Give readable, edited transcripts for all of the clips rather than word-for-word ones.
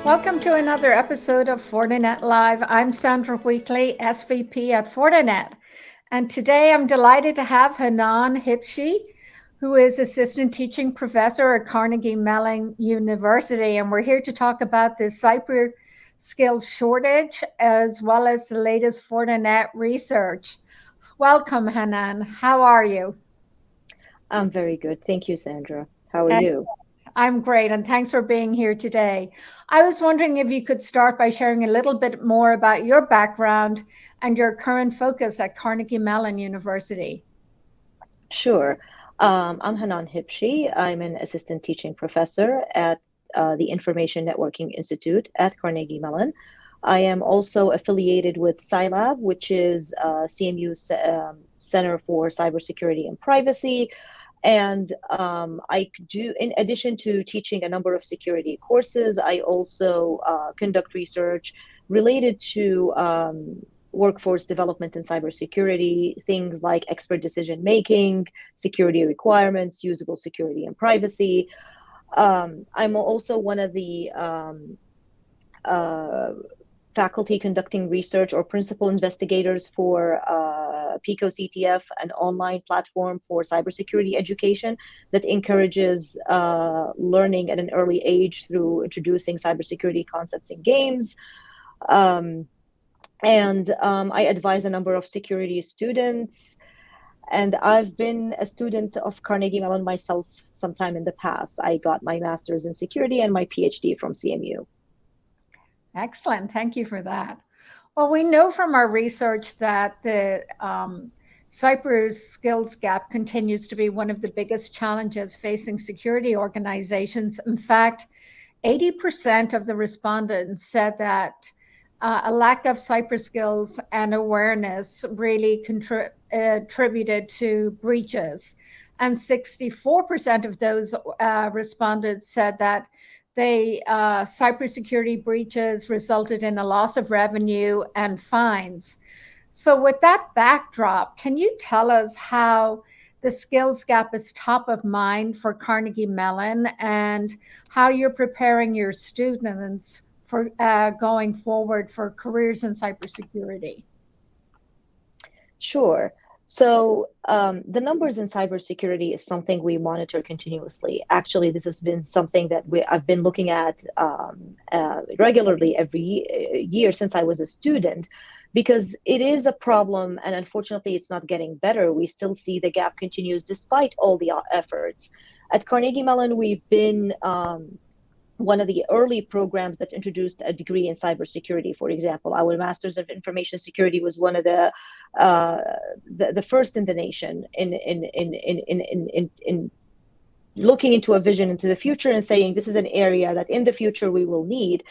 Welcome to another episode of Fortinet Live. I'm Sandra Wheatley, SVP at Fortinet. And today I'm delighted to have Hanan Habshi, who is Assistant Teaching Professor at Carnegie Mellon University. And we're here to talk about the cyber skills shortage as well as the latest Fortinet research. Welcome, Hanan. How are you? I'm very good. Thank you, Sandra. How are you? I'm great, and thanks for being here today. I was wondering if you could start by sharing a little bit more about your background and your current focus at Carnegie Mellon University. Sure. I'm Hanan Habshi. I'm an assistant teaching professor at the Information Networking Institute at Carnegie Mellon. I am also affiliated with CyLab, which is CMU's Center for Cybersecurity and Privacy. And I do, in addition to teaching a number of security courses, I also conduct research related to workforce development in cybersecurity, things like expert decision making, security requirements, usable security and privacy. I'm also one of the faculty conducting research or principal investigators for PICO CTF, an online platform for cybersecurity education that encourages learning at an early age through introducing cybersecurity concepts in games. I advise a number of security students. And I've been a student of Carnegie Mellon myself sometime in the past. I got my master's in security and my PhD from CMU. Excellent. Thank you for that. Well, we know from our research that the cyber skills gap continues to be one of the biggest challenges facing security organizations. In fact, 80% of the respondents said that a lack of cyber skills and awareness really contributed to breaches. And 64% of those respondents said that cybersecurity breaches resulted in a loss of revenue and fines. So with that backdrop, can you tell us how the skills gap is top of mind for Carnegie Mellon and how you're preparing your students for going forward for careers in cybersecurity? Sure. So the numbers in cybersecurity is something we monitor continuously. Actually, this has been something that I've been looking at regularly every year since I was a student, because it is a problem, and unfortunately, it's not getting better. We still see the gap continues despite all the efforts. At Carnegie Mellon, we've been one of the early programs that introduced a degree in cybersecurity. For example, our Masters of Information Security was one of the first in the nation in looking into a vision into the future and saying this is an area that in the future we will need.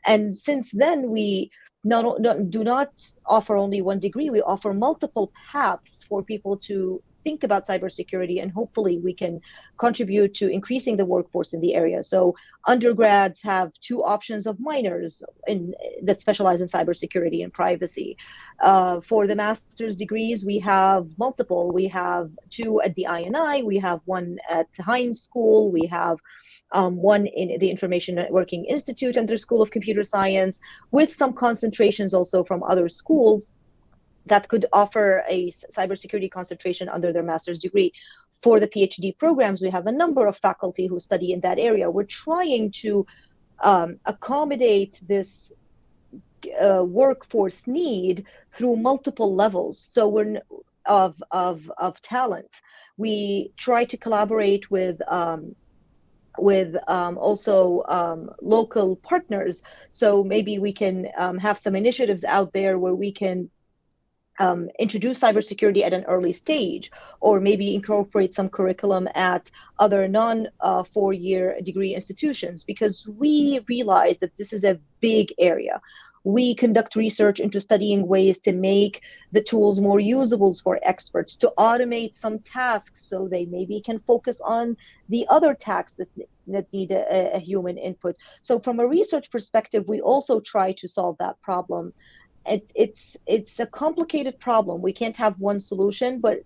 And since then, we do not offer only one degree. We offer multiple paths for people to think about cybersecurity, and hopefully we can contribute to increasing the workforce in the area. So undergrads have two options of minors that specialize in cybersecurity and privacy. For the master's degrees, we have multiple. We have two at the INI, we have one at Heinz School, we have one in the Information Networking Institute under School of Computer Science, with some concentrations also from other schools that could offer a cybersecurity concentration under their master's degree. For the PhD programs, we have a number of faculty who study in that area. We're trying to accommodate this workforce need through multiple levels. So we're of talent. We try to collaborate with also local partners. So maybe we can have some initiatives out there where we can introduce cybersecurity at an early stage, or maybe incorporate some curriculum at other non-four-year degree institutions, because we realize that this is a big area. We conduct research into studying ways to make the tools more usable for experts, to automate some tasks so they maybe can focus on the other tasks that need a human input. So from a research perspective, we also try to solve that problem. It's a complicated problem. We can't have one solution, but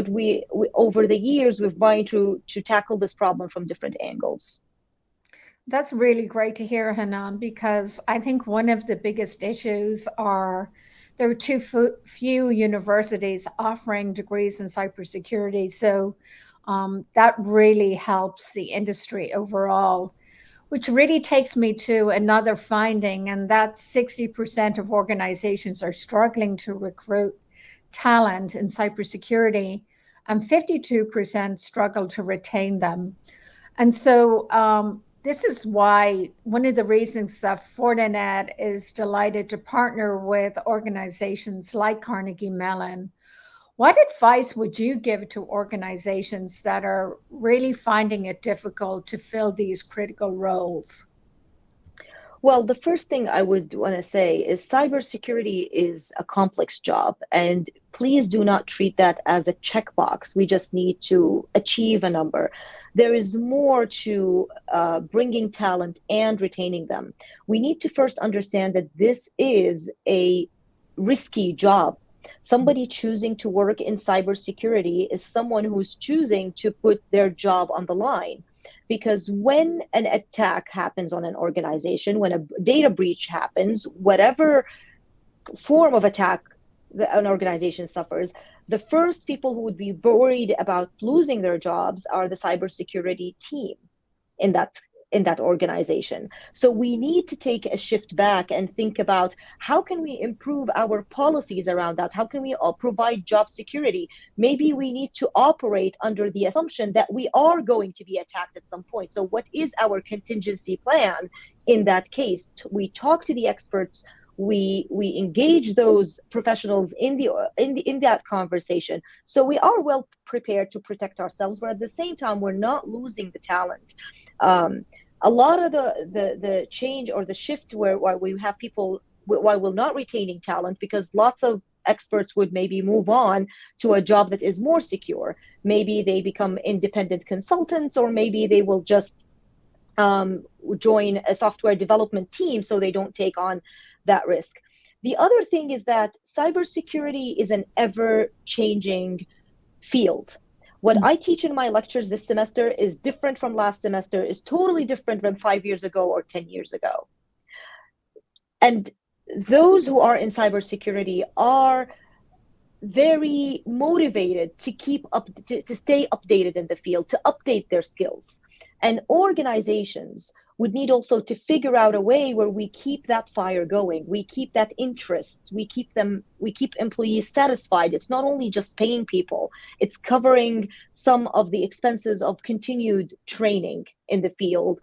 we over the years we've tried to tackle this problem from different angles. That's really great to hear, Hanan, because I think one of the biggest issues are there are few universities offering degrees in cybersecurity. So that really helps the industry overall, which really takes me to another finding, and that's 60% of organizations are struggling to recruit talent in cybersecurity, and 52% struggle to retain them. And so this is why one of the reasons that Fortinet is delighted to partner with organizations like Carnegie Mellon. What advice would you give to organizations that are really finding it difficult to fill these critical roles? Well, the first thing I would want to say is cybersecurity is a complex job, and please do not treat that as a checkbox. We just need to achieve a number. There is more to bringing talent and retaining them. We need to first understand that this is a risky job. Somebody choosing to work in cybersecurity is someone who's choosing to put their job on the line. Because when an attack happens on an organization, when a data breach happens, whatever form of attack an organization suffers, the first people who would be worried about losing their jobs are the cybersecurity team in that organization. So we need to take a shift back and think about how can we improve our policies around that? How can we provide job security? Maybe we need to operate under the assumption that we are going to be attacked at some point. So what is our contingency plan in that case? We talk to the experts. We engage those professionals in that conversation, so we are well prepared to protect ourselves, but at the same time we're not losing the talent. A lot of the change or the shift why we have people, why we're not retaining talent, because lots of experts would maybe move on to a job that is more secure. Maybe they become independent consultants, or maybe they will just join a software development team so they don't take on that risk. The other thing is that cybersecurity is an ever-changing field. What I teach in my lectures this semester is different from last semester, is totally different from 5 years ago or 10 years ago. And those who are in cybersecurity are very motivated to keep up, to stay updated in the field, to update their skills. And organizations would need also to figure out a way where we keep that fire going, we keep that interest, we keep employees satisfied. It's not only just paying people, it's covering some of the expenses of continued training in the field,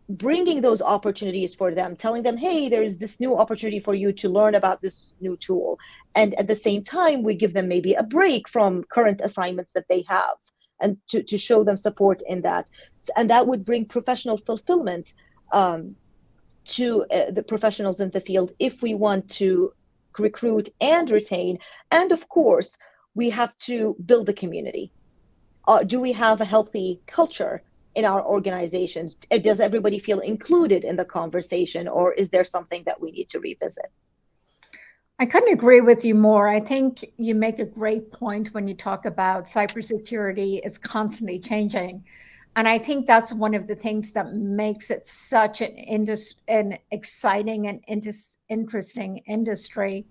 bringing those opportunities for them, telling them, hey, there is this new opportunity for you to learn about this new tool. And at the same time, we give them maybe a break from current assignments that they have, and to show them support in that. And that would bring professional fulfillment to the professionals in the field if we want to recruit and retain. And of course, we have to build a community. Do we have a healthy culture in our organizations? Does everybody feel included in the conversation, or is there something that we need to revisit? I couldn't agree with you more. I think you make a great point when you talk about cybersecurity is constantly changing. And I think that's one of the things that makes it such an exciting and interesting industry.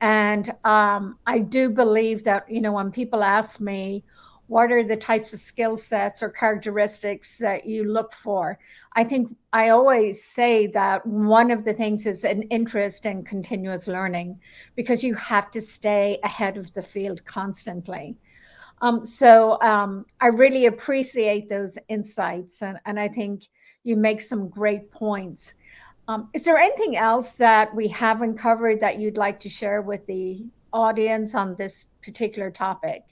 And I do believe that, when people ask me, what are the types of skill sets or characteristics that you look for? I think I always say that one of the things is an interest in continuous learning, because you have to stay ahead of the field constantly. So I really appreciate those insights, and I think you make some great points. Is there anything else that we haven't covered that you'd like to share with the audience on this particular topic?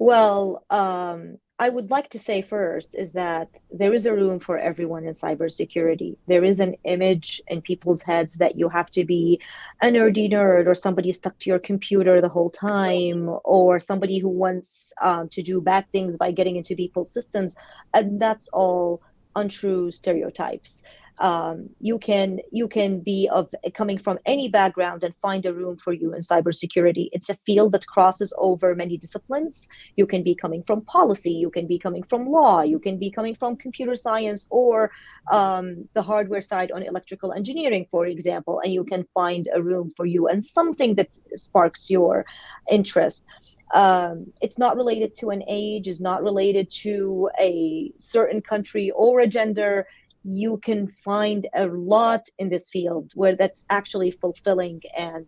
Well, I would like to say first is that there is a room for everyone in cybersecurity. There is an image in people's heads that you have to be a nerdy nerd, or somebody stuck to your computer the whole time, or somebody who wants to do bad things by getting into people's systems. And that's all untrue stereotypes. You can be coming from any background and find a room for you in cybersecurity. It's a field that crosses over many disciplines. You can be coming from policy, you can be coming from law, you can be coming from computer science, or the hardware side on electrical engineering, for example, and you can find a room for you and something that sparks your interest. It's not related to an age, is not related to a certain country or a gender. You can find a lot in this field where that's actually fulfilling, and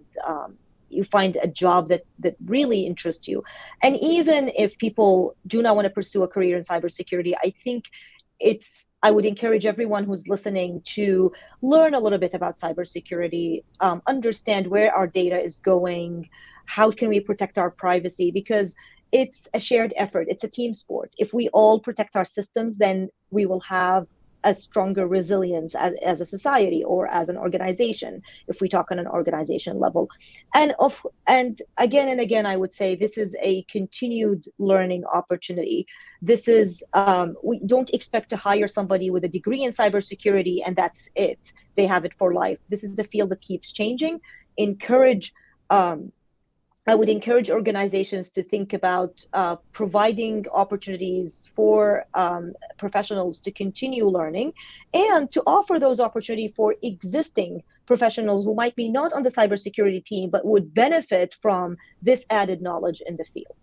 you find a job that really interests you. And even if people do not want to pursue a career in cybersecurity, I think I would encourage everyone who's listening to learn a little bit about cybersecurity, understand where our data is going, how can we protect our privacy, because it's a shared effort. It's a team sport. If we all protect our systems, then we will have a stronger resilience as a society or as an organization, if we talk on an organization level. And again and again, I would say this is a continued learning opportunity. This is, we don't expect to hire somebody with a degree in cybersecurity and that's it. They have it for life. This is a field that keeps changing. I would encourage organizations to think about providing opportunities for professionals to continue learning, and to offer those opportunities for existing professionals who might be not on the cybersecurity team, but would benefit from this added knowledge in the field.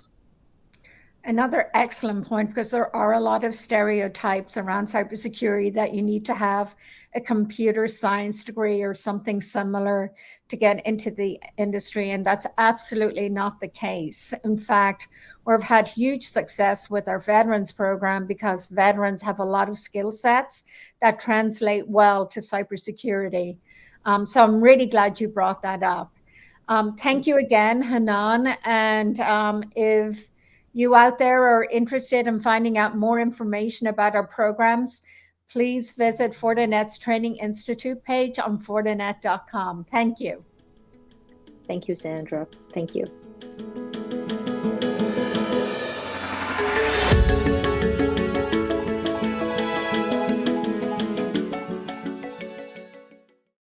Another excellent point, because there are a lot of stereotypes around cybersecurity that you need to have a computer science degree or something similar to get into the industry, and that's absolutely not the case. In fact, we've had huge success with our veterans program because veterans have a lot of skill sets that translate well to cybersecurity. So I'm really glad you brought that up. Thank you again, Hanan. And if you out there are interested in finding out more information about our programs, please visit Fortinet's Training Institute page on Fortinet.com. Thank you. Thank you, Sandra. Thank you.